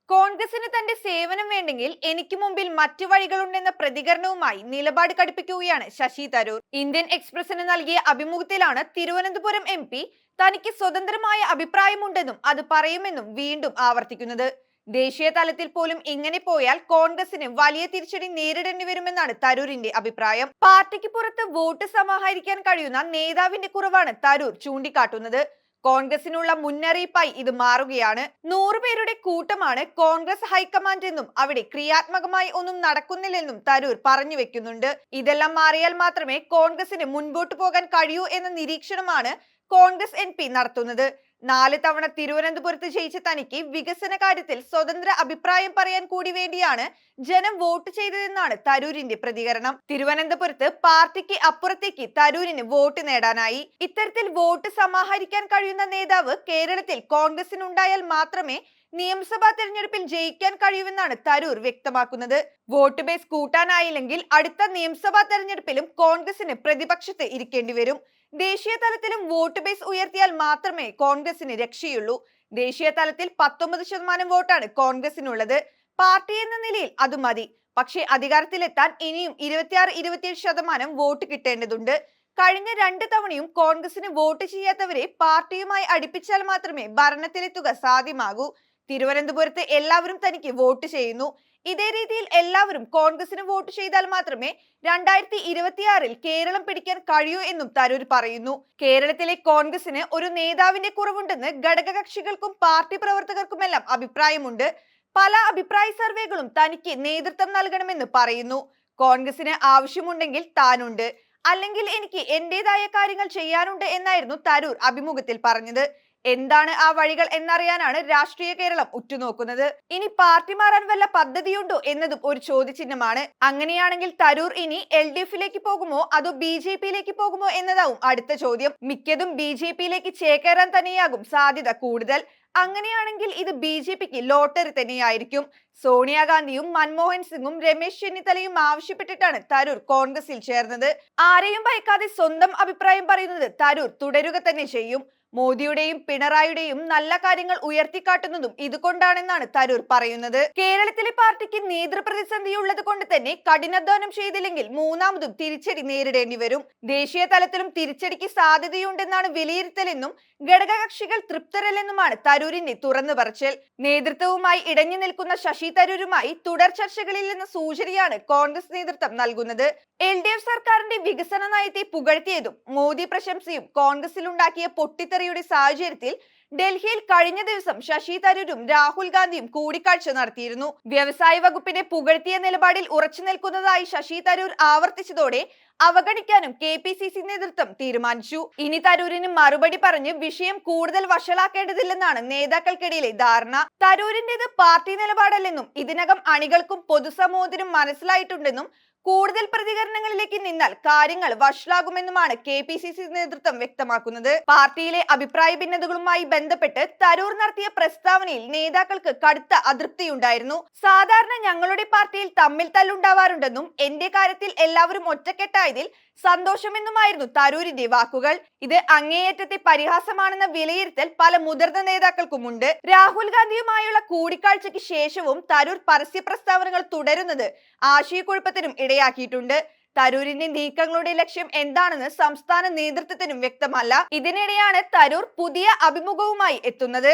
കോൺഗ്രസിന് തന്റെ സേവനം വേണ്ടെങ്കിൽ എനിക്ക് മുമ്പിൽ മറ്റു വഴികളുണ്ടെന്ന പ്രതികരണവുമായി നിലപാട് കടുപ്പിക്കുകയാണ് ശശി തരൂർ. ഇന്ത്യൻ എക്സ്പ്രസിന് നൽകിയ അഭിമുഖത്തിലാണ് തിരുവനന്തപുരം MP തനിക്ക് സ്വതന്ത്രമായ അഭിപ്രായമുണ്ടെന്നും അത് പറയുമെന്നും വീണ്ടും ആവർത്തിക്കുന്നത്. ദേശീയ തലത്തിൽ പോലും ഇങ്ങനെ പോയാൽ കോൺഗ്രസിന് വലിയ തിരിച്ചടി നേരിടേണ്ടി വരുമെന്നാണ് തരൂരിന്റെ അഭിപ്രായം. പാർട്ടിക്ക് പുറത്ത് വോട്ട് സമാഹരിക്കാൻ കഴിയുന്ന നേതാവിന്റെ കുറവാണ് തരൂർ ചൂണ്ടിക്കാട്ടുന്നത്. കോൺഗ്രസിനുള്ള മുന്നറിയിപ്പായി ഇത് മാറുകയാണ്. 100 പേരുടെ കൂട്ടമാണ് കോൺഗ്രസ് ഹൈക്കമാൻഡ് എന്നും അവിടെ ക്രിയാത്മകമായി ഒന്നും നടക്കുന്നില്ലെന്നും തരൂർ പറഞ്ഞു വെക്കുന്നുണ്ട്. ഇതെല്ലാം മാറിയാൽ മാത്രമേ കോൺഗ്രസിന് മുൻപോട്ട് പോകാൻ കഴിയൂ എന്ന നിരീക്ഷണമാണ് കോൺഗ്രസ് MP നടത്തുന്നത്. 4 തവണ തിരുവനന്തപുരത്ത് ജയിച്ച തനിക്ക് വികസന കാര്യത്തിൽ സ്വതന്ത്ര അഭിപ്രായം പറയാൻ കൂടി വേണ്ടിയാണ് ജനം വോട്ട് ചെയ്തതെന്നാണ് തരൂരിന്റെ പ്രതികരണം. തിരുവനന്തപുരത്ത് പാർട്ടിക്ക് അപ്പുറത്തേക്ക് തരൂരിന് വോട്ട് നേടാനായി. ഇത്തരത്തിൽ വോട്ട് സമാഹരിക്കാൻ കഴിയുന്ന നേതാവ് കേരളത്തിൽ കോൺഗ്രസിനുണ്ടായാൽ മാത്രമേ നിയമസഭാ തെരഞ്ഞെടുപ്പിൽ ജയിക്കാൻ കഴിയുമെന്നാണ് തരൂർ വ്യക്തമാക്കുന്നത്. വോട്ട് ബേസ് കൂട്ടാനായില്ലെങ്കിൽ അടുത്ത നിയമസഭാ തെരഞ്ഞെടുപ്പിലും കോൺഗ്രസിന് പ്രതിപക്ഷത്ത് ഇരിക്കേണ്ടി വരും. ദേശീയ തലത്തിലും വോട്ട് ബേസ് ഉയർത്തിയാൽ മാത്രമേ കോൺഗ്രസിന് രക്ഷയുള്ളൂ. ദേശീയ തലത്തിൽ 19% വോട്ടാണ് കോൺഗ്രസിനുള്ളത്. പാർട്ടി എന്ന നിലയിൽ അത് മതി. പക്ഷേ അധികാരത്തിലെത്താൻ ഇനിയും 26-27% വോട്ട് കിട്ടേണ്ടതുണ്ട്. കഴിഞ്ഞ 2 തവണയും കോൺഗ്രസിന് വോട്ട് ചെയ്യാത്തവരെ പാർട്ടിയുമായി അടുപ്പിച്ചാൽ മാത്രമേ ഭരണത്തിലെത്തുക സാധ്യമാകൂ. തിരുവനന്തപുരത്ത് എല്ലാവരും തനിക്ക് വോട്ട് ചെയ്യുന്നു. ഇതേ രീതിയിൽ എല്ലാവരും കോൺഗ്രസിന് വോട്ട് ചെയ്താൽ മാത്രമേ 2026 കേരളം പിടിക്കാൻ കഴിയൂ എന്നും തരൂർ പറയുന്നു. കേരളത്തിലെ കോൺഗ്രസിന് ഒരു നേതാവിന്റെ കുറവുണ്ടെന്ന് ഘടകകക്ഷികൾക്കും പാർട്ടി പ്രവർത്തകർക്കുമെല്ലാം അഭിപ്രായമുണ്ട്. പല അഭിപ്രായ സർവേകളും തനിക്ക് നേതൃത്വം നൽകണമെന്ന് പറയുന്നു. കോൺഗ്രസിന് ആവശ്യമുണ്ടെങ്കിൽ താനുണ്ട്, അല്ലെങ്കിൽ എനിക്ക് എന്റേതായ കാര്യങ്ങൾ ചെയ്യാനുണ്ട് എന്നായിരുന്നു തരൂർ അഭിമുഖത്തിൽ പറഞ്ഞത്. എന്താണ് ആ വഴികൾ എന്നറിയാനാണ് രാഷ്ട്രീയ കേരളം ഉറ്റുനോക്കുന്നത്. ഇനി പാർട്ടി മാറാൻ വല്ല പദ്ധതിയുണ്ടോ എന്നതും ഒരു ചോദ്യചിഹ്നമാണ്. അങ്ങനെയാണെങ്കിൽ തരൂർ ഇനി LDFിലേക്ക് പോകുമോ അതോ BJPയിലേക്ക് പോകുമോ എന്നതാവും അടുത്ത ചോദ്യം. മിക്കതും BJPയിലേക്ക് ചേക്കേറാൻ തന്നെയാകും സാധ്യത കൂടുതൽ. അങ്ങനെയാണെങ്കിൽ ഇത് BJPക്ക് ലോട്ടറി തന്നെയായിരിക്കും. സോണിയാഗാന്ധിയും മൻമോഹൻ സിംഗും രമേശ് ചെന്നിത്തലയും ആവശ്യപ്പെട്ടിട്ടാണ് തരൂർ കോൺഗ്രസിൽ ചേർന്നത്. ആരെയും ഭയക്കാതെ സ്വന്തം അഭിപ്രായം പറയുന്നത് തരൂർ തുടരുക തന്നെ ചെയ്യും. മോദിയുടെയും പിണറായിയുടെയും നല്ല കാര്യങ്ങൾ ഉയർത്തിക്കാട്ടുന്നതും ഇതുകൊണ്ടാണെന്നാണ് തരൂർ പറയുന്നത്. കേരളത്തിലെ പാർട്ടിക്ക് നേതൃപ്രതിസന്ധിയുള്ളത് കൊണ്ട് തന്നെ കഠിനാധ്വാനം ചെയ്തില്ലെങ്കിൽ മൂന്നാമതും തിരിച്ചടി നേരിടേണ്ടി വരും. ദേശീയ തലത്തിലും തിരിച്ചടിക്ക് സാധ്യതയുണ്ടെന്നാണ് വിലയിരുത്തലെന്നും ഘടകകക്ഷികൾ തൃപ്തരല്ലെന്നുമാണ് തരൂരിന്റെ തുറന്നു പറച്ചിൽ. നേതൃത്വവുമായി ഇടഞ്ഞു നിൽക്കുന്ന ശശി തരൂരുമായി തുടർ ചർച്ചകളില്ലെന്ന സൂചനയാണ് കോൺഗ്രസ് നേതൃത്വം നൽകുന്നത്. LDF സർക്കാരിന്റെ വികസന നയത്തെ പുകഴ്ത്തിയതും മോദി പ്രശംസയും കോൺഗ്രസിലുണ്ടാക്കിയ പൊട്ടിത്തെറിയുടെ സാഹചര്യത്തിൽ ഡൽഹിയിൽ കഴിഞ്ഞ ദിവസം ശശി തരൂരും രാഹുൽ ഗാന്ധിയും കൂടിക്കാഴ്ച നടത്തിയിരുന്നു. വ്യവസായ വകുപ്പിനെ പുകഴ്ത്തിയ നിലപാടിൽ ഉറച്ചു നിൽക്കുന്നതായി ശശി തരൂർ ആവർത്തിച്ചതോടെ അവഗണിക്കാനും KPCC നേതൃത്വം തീരുമാനിച്ചു. ഇനി തരൂരിന് മറുപടി പറഞ്ഞ് വിഷയം കൂടുതൽ വഷളാക്കേണ്ടതില്ലെന്നാണ് നേതാക്കൾക്കിടയിലെ ധാരണ. തരൂരിന്റേത് പാർട്ടി നിലപാടല്ലെന്നും ഇതിനകം അണികൾക്കും പൊതുസമൂഹത്തിനും മനസ്സിലായിട്ടുണ്ടെന്നും കൂടുതൽ പ്രതികരണങ്ങളിലേക്ക് നിന്നാൽ കാര്യങ്ങൾ വഷളാകുമെന്നുമാണ് KPCC നേതൃത്വം വ്യക്തമാക്കുന്നത്. പാർട്ടിയിലെ അഭിപ്രായ ഭിന്നതകളുമായി ബന്ധപ്പെട്ട് തരൂർ നടത്തിയ പ്രസ്താവനയിൽ നേതാക്കൾക്ക് കടുത്ത അതൃപ്തിയുണ്ടായിരുന്നു. സാധാരണ ഞങ്ങളുടെ പാർട്ടിയിൽ തമ്മിൽ തല്ലുണ്ടാവാറുണ്ടെന്നും എന്റെ കാര്യത്തിൽ എല്ലാവരും ഒറ്റക്കെട്ടായതിൽ സന്തോഷമെന്നുമായിരുന്നു തരൂരിന്റെ വാക്കുകൾ. ഇത് അങ്ങേയറ്റത്തെ പരിഹാസമാണെന്ന വിലയിരുത്തൽ പല മുതിർന്ന നേതാക്കൾക്കുമുണ്ട്. രാഹുൽ ഗാന്ധിയുമായുള്ള കൂടിക്കാഴ്ചയ്ക്ക് ശേഷവും തരൂർ പരസ്യ പ്രസ്താവനകൾ തുടരുന്നത് ആശയക്കുഴപ്പത്തിനും ഇടയാക്കിയിട്ടുണ്ട്. തരൂരിന്റെ നീക്കങ്ങളുടെ ലക്ഷ്യം എന്താണെന്ന് സംസ്ഥാന നേതൃത്വത്തിനും വ്യക്തമല്ല. ഇതിനിടെയാണ് തരൂർ പുതിയ അഭിമുഖവുമായി എത്തുന്നത്.